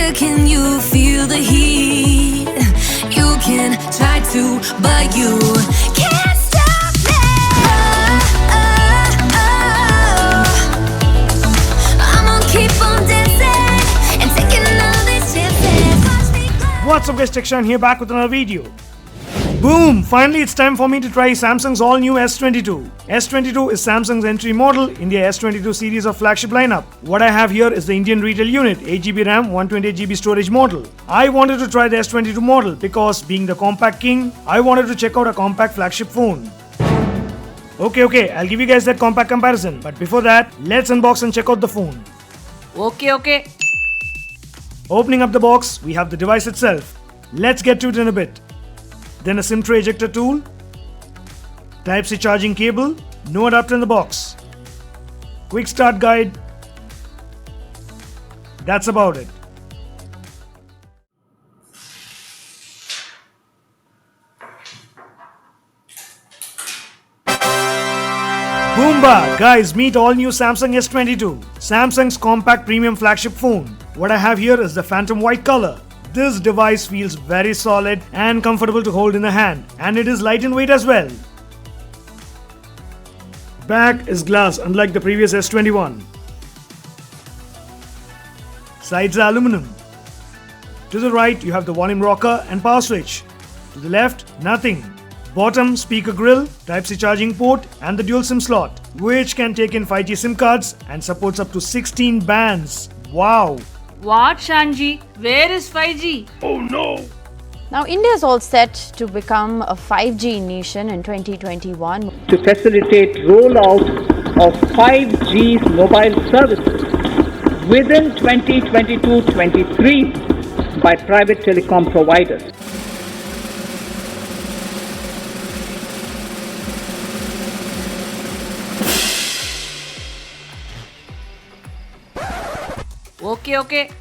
wonder, can you feel the heat? You can try to, but you can't stop me. I'm gonna keep on dancing and taking all these chances. Watch me glow. What's up guys, TechShine here back with another video. Boom! Finally it's time for me to try Samsung's all new S22. S22 is Samsung's entry model in their S22 series of flagship lineup. What I have here is the Indian retail unit, 8GB RAM, 128GB storage model. I wanted to try the S22 model because being the compact king, I wanted to check out a compact flagship phone. Okay, I'll give you guys that compact comparison. But before that, let's unbox and check out the phone. Okay. Opening up the box, we have the device itself. Let's get to it in a bit. Then a SIM tray ejector tool, Type-C charging cable, no adapter in the box, quick start guide. That's about it. Boomba! Guys, meet all new Samsung S22, Samsung's compact premium flagship phone. What I have here is the phantom white color. This device feels very solid and comfortable to hold in the hand, and it is light in weight as well. Back is glass unlike the previous S21. Sides are aluminum. To the right you have the volume rocker and power switch. To the left, nothing. Bottom, speaker grill, Type-C charging port and the dual SIM slot, which can take in 5G SIM cards and supports up to 16 bands. Wow! What, Shanji? Where is 5G? Now, India is all set to become a 5G nation in 2021. to facilitate rollout of 5G mobile services within 2022-23 by private telecom providers. Okay.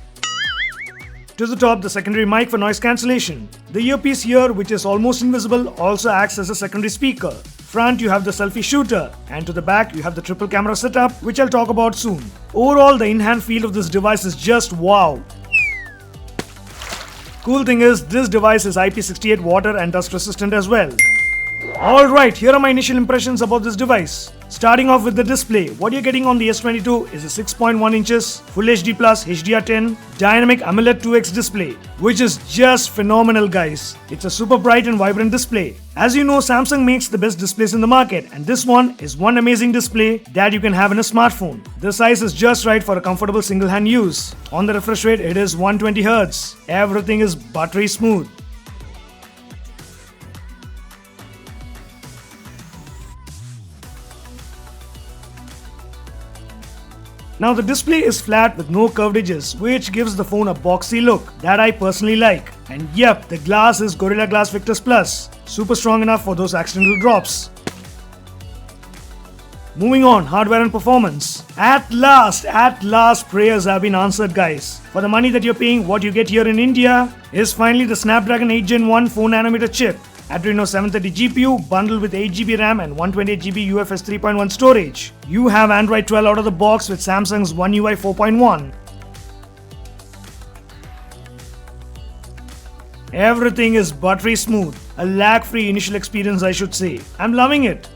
To the top, the secondary mic for noise cancellation. The earpiece here, which is almost invisible, also acts as a secondary speaker. Front you have the selfie shooter, and to the back you have the triple camera setup, which I'll talk about soon. Overall, the in-hand feel of this device is just wow. Cool thing is, this device is IP68 water and dust resistant as well. Alright, here are my initial impressions about this device. Starting off with the display, what you're getting on the S22 is a 6.1 inches Full HD Plus HDR10 Dynamic AMOLED 2X display, which is just phenomenal guys. It's a super bright and vibrant display. As you know, Samsung makes the best displays in the market, and this one is one amazing display that you can have in a smartphone. The size is just right for a comfortable single hand use. On the refresh rate, it is 120Hz. Everything is buttery smooth. Now the display is flat with no curved edges, which gives the phone a boxy look that I personally like. And yep, the glass is Gorilla Glass Victus Plus, super strong enough for those accidental drops. Moving on, hardware and performance. At last, prayers have been answered guys. For the money that you're paying, what you get here in India is finally the Snapdragon 8 Gen 1 4nm chip. Adreno 730 GPU bundled with 8GB RAM and 128GB UFS 3.1 storage. You have Android 12 out of the box with Samsung's One UI 4.1. Everything is buttery smooth. A lag-free initial experience I should say. I'm loving it.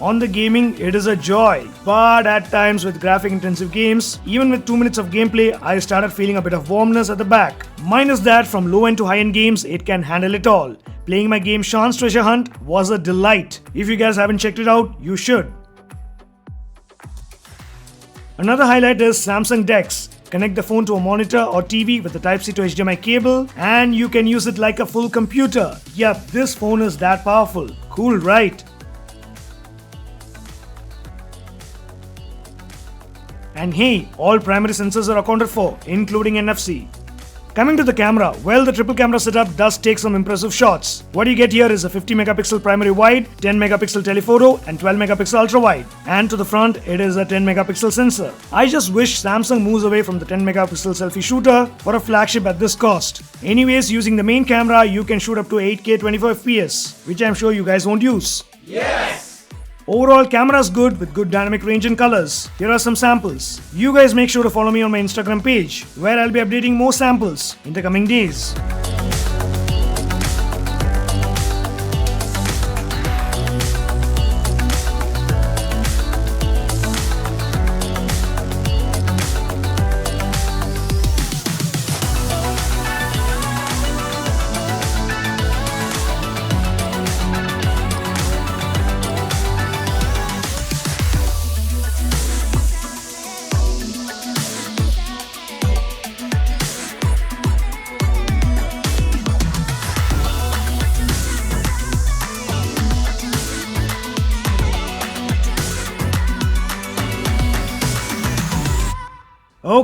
On the gaming, it is a joy, but at times with graphic intensive games, even with 2 minutes of gameplay, I started feeling a bit of warmness at the back. Minus that, from low end to high end games, it can handle it all. Playing my game Sean's Treasure Hunt was a delight. If you guys haven't checked it out, you should. Another highlight is Samsung DeX. Connect the phone to a monitor or TV with the Type-C to HDMI cable, and you can use it like a full computer. Yep, this phone is that powerful. Cool, right? And hey, all primary sensors are accounted for, including NFC. Coming to the camera, well, the triple camera setup does take some impressive shots. What you get here is a 50 megapixel primary wide, 10 megapixel telephoto and 12 megapixel ultra wide. And to the front, it is a 10 megapixel sensor. I just wish Samsung moves away from the 10 megapixel selfie shooter for a flagship at this cost. Anyways, using the main camera, you can shoot up to 8K 24 FPS, which I'm sure you guys won't use. Yes! Overall, camera's good with good dynamic range and colors. Here are some samples. You guys make sure to follow me on my Instagram page, where I'll be updating more samples in the coming days.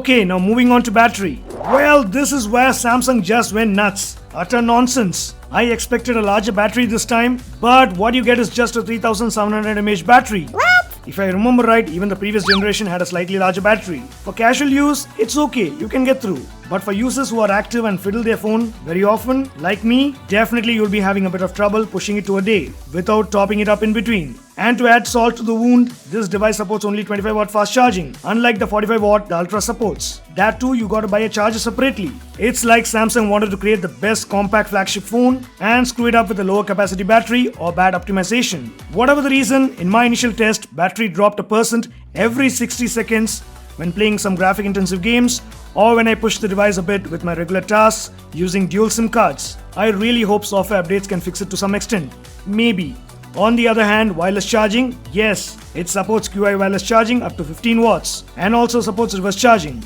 Okay, now moving on to battery. Well, this is where Samsung just went nuts. Utter nonsense. I expected a larger battery this time, but what you get is just a 3700 mAh battery. What? If I remember right, even the previous generation had a slightly larger battery. For casual use, it's okay, you can get through. But for users who are active and fiddle their phone very often, like me, definitely you'll be having a bit of trouble pushing it to a day without topping it up in between. And to add salt to the wound, this device supports only 25 watt fast charging, unlike the 45 watt the Ultra supports. That too, you gotta buy a charger separately. It's like Samsung wanted to create the best compact flagship phone and screw it up with a lower capacity battery or bad optimization. Whatever the reason, in my initial test, battery dropped 1% every 60 seconds when playing some graphic intensive games or when I push the device a bit with my regular tasks using dual SIM cards. I really hope software updates can fix it to some extent. Maybe. On the other hand, wireless charging, yes, it supports QI wireless charging up to 15 watts and also supports reverse charging.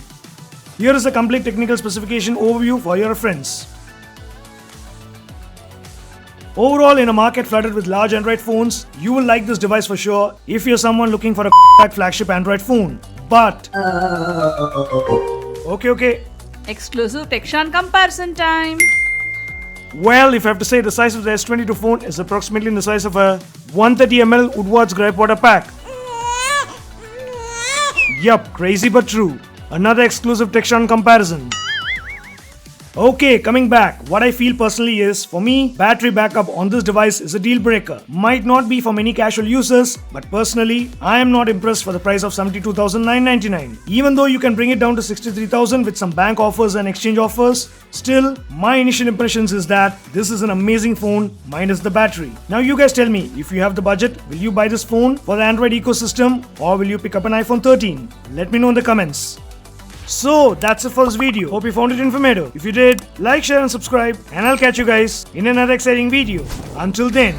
Here is a complete technical specification overview for your reference. Overall, in a market flooded with large Android phones, you will like this device for sure if you're someone looking for a flagship Android phone. But Okay. Exclusive Texan comparison time. Well, if I have to say, the size of the S22 phone is approximately in the size of a 130 ml Woodward's gripe water pack. Yup, crazy but true. Another exclusive Texan comparison. Okay, coming back, what I feel personally is, for me, battery backup on this device is a deal breaker. Might not be for many casual users, but personally, I am not impressed for the price of $72,999. Even though you can bring it down to $63,000 with some bank offers and exchange offers, still, my initial impressions is that this is an amazing phone minus the battery. Now you guys tell me, if you have the budget, will you buy this phone for the Android ecosystem or will you pick up an iPhone 13? Let me know in the comments. So that's it for this video. Hope you found it informative. If you did, like, share and subscribe, and I'll catch you guys in another exciting video. Until then.